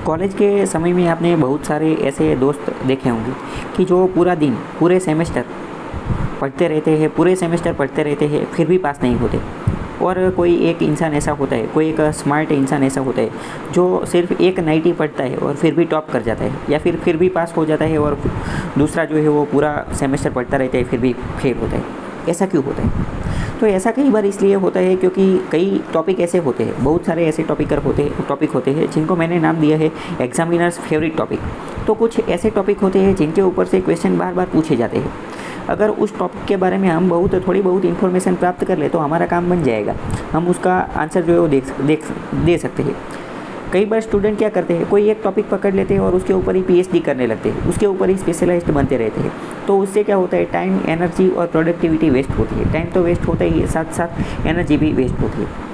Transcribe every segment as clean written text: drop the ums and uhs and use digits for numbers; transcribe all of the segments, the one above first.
College के समय में आपने बहुत सारे ऐसे दोस्त देखे होंगे कि जो पूरा दिन पूरे सेमेस्टर पढ़ते रहते हैं, पूरे सेमेस्टर पढ़ते रहते हैं, फिर भी पास नहीं होते। और कोई एक इंसान ऐसा होता है, कोई एक स्मार्ट इंसान ऐसा होता है जो सिर्फ एक नाइट ही पढ़ता है और फिर भी टॉप कर जाता है, या फिर भी पास हो जाता है, और दूसरा जो है वो पूरा सेमेस्टर पढ़ता रहता है फिर भी फेल होता है। ऐसा क्यों होता है? तो ऐसा कई बार इसलिए होता है क्योंकि कई टॉपिक ऐसे होते हैं, बहुत सारे ऐसे टॉपिक होते हैं जिनको मैंने नाम दिया है एग्जामिनर्स फेवरेट टॉपिक। तो कुछ ऐसे टॉपिक होते हैं जिनके ऊपर से क्वेश्चन बार बार पूछे जाते हैं। अगर उस टॉपिक के बारे में हम थोड़ी बहुत इन्फॉर्मेशन प्राप्त कर ले तो हमारा काम बन जाएगा, हम उसका आंसर जो है वो दे सकते हैं। कई बार स्टूडेंट क्या करते हैं, कोई एक टॉपिक पकड़ लेते हैं और उसके ऊपर ही पीएचडी करने लगते हैं, उसके ऊपर ही स्पेशलाइज्ड बनते रहते हैं। तो उससे क्या होता है, टाइम, एनर्जी और प्रोडक्टिविटी वेस्ट होती है। टाइम तो वेस्ट होता ही है, साथ साथ एनर्जी भी वेस्ट होती है।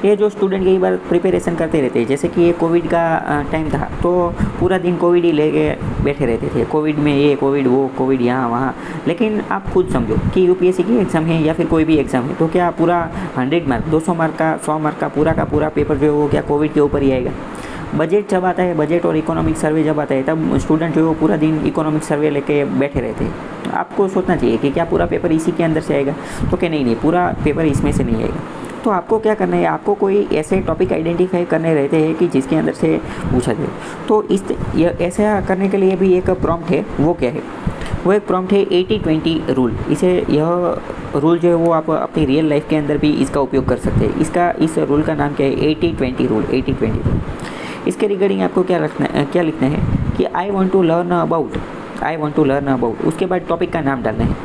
ये जो स्टूडेंट कई बार प्रिपरेशन करते रहते हैं, जैसे कि ये कोविड का टाइम था तो पूरा दिन कोविड ही लेके बैठे रहते थे, कोविड में ये, कोविड वो, कोविड यहाँ वहाँ। लेकिन आप खुद समझो कि यूपीएससी की एग्ज़ाम है या फिर कोई भी एग्ज़ाम है, तो क्या पूरा 100 मार्क, 200 मार्क का, 100 मार्क का पूरा पेपर जो है वो क्या कोविड के ऊपर ही आएगा? बजट जब आता है, बजट और इकोनॉमिक सर्वे जब आता है, तब स्टूडेंट जो है वो पूरा दिन इकोनॉमिक सर्वे लेके बैठे रहते हैं। आपको सोचना चाहिए कि क्या पूरा पेपर इसी के अंदर से आएगा? तो क्या नहीं, पूरा पेपर इसमें से नहीं आएगा। तो आपको क्या करना है, आपको कोई ऐसे टॉपिक आइडेंटिफाई करने रहते हैं कि जिसके अंदर से पूछा जाए। तो ऐसा करने के लिए भी एक प्रॉम्प्ट है। वो क्या है? वो एक प्रॉम्प्ट है 80-20 रूल। यह रूल जो है वो आप अपनी रियल लाइफ के अंदर भी इसका उपयोग कर सकते हैं। इस रूल का नाम क्या है? 80-20 रूल। 80-20 रूल। इसके रिगार्डिंग आपको क्या लिखना है कि I want to learn about, उसके बाद टॉपिक का नाम डालना है।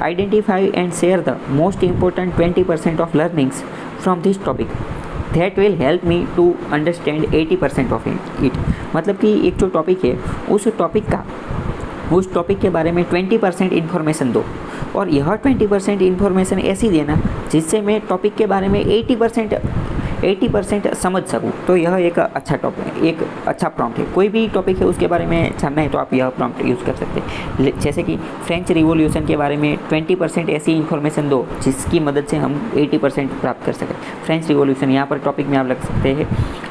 Identify and share the most important 20% of learnings from this topic that will help me to understand 80% of it. मतलब कि एक जो टॉपिक है, उस टॉपिक के बारे में 20% इन्फॉर्मेशन दो, और यह 20% इन्फॉर्मेशन ऐसी देना जिससे मैं टॉपिक के बारे में 80% समझ सकूँ। तो यह एक अच्छा प्रॉम्प्ट है। कोई भी टॉपिक है उसके बारे में जानना है तो आप यह प्रॉम्प्ट यूज़ कर सकते हैं। जैसे कि फ्रेंच रिवॉल्यूशन के बारे में 20% ऐसी इन्फॉर्मेशन दो जिसकी मदद से हम 80% प्राप्त कर सकें। फ्रेंच रिवॉल्यूशन, यहाँ पर टॉपिक में आप लग सकते हैं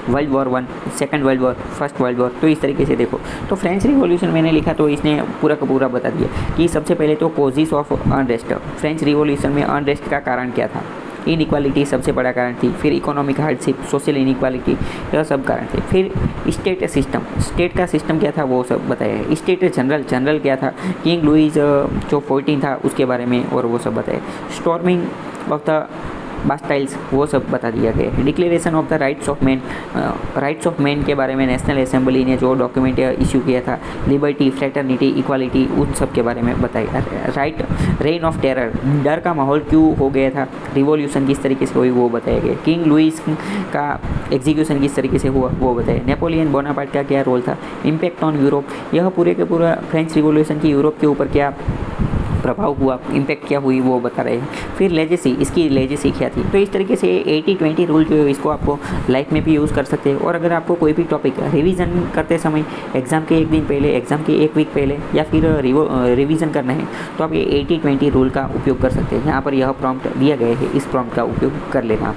world war 1, second world war, first world war. तो इस तरीके से देखो, तो फ्रेंच रिवॉल्यूशन मैंने लिखा तो इसने पूरा का पूरा बता दिया कि सबसे पहले तो causes of unrest. French revolution में अनरेस्ट का कारण क्या था? इनइक्वालिटी सबसे बड़ा कारण थी। फिर इकोनॉमिक हार्डशिप, सोशल इनइक्वालिटी, यह सब कारण थे। फिर स्टेट का सिस्टम क्या था वो सब बताया। स्टेट जनरल क्या था, किंग लुइस जो 14 था उसके बारे में, और वो सब बताया। स्टॉर्मिंग ऑफ द बास्टाइल्स, वो सब बता दिया गया है। Declaration of the rights of man के बारे में नेशनल असेंबली ने जो डॉक्यूमेंट इशू किया था। लिबर्टी, फ्रेटर्निटी, इक्वालिटी, उन सब के बारे में बताया। रेन ऑफ टेरर, डर का माहौल क्यों हो गया था, रिवॉल्यूशन किस तरीके से हुई वो बताया गया। किंग लुइस का एग्जीक्यूशन किस तरीके से हुआ वो बताया। नेपोलियन बोनापार्ट का क्या रोल था। इम्पैक्ट ऑन यूरोप, यह पूरे के पूरा फ्रेंच रिवॉल्यूशन की यूरोप के ऊपर क्या प्रभाव हुआ, इम्पैक्ट क्या हुई वो बता रहे हैं। फिर इसकी लेजेसी क्या थी। तो इस तरीके से 80-20 रूल जो है इसको आपको लाइफ में भी यूज़ कर सकते हैं। और अगर आपको कोई भी टॉपिक रिवीजन करते समय एग्ज़ाम के एक दिन पहले, एग्ज़ाम के एक वीक पहले, या फिर रिवीजन करना है, तो आप ये 80-20 रूल का उपयोग कर सकते हैं। यहाँ पर यह प्रॉम्प्ट दिया गया है, इस प्रॉम्प्ट का उपयोग कर लेना आप।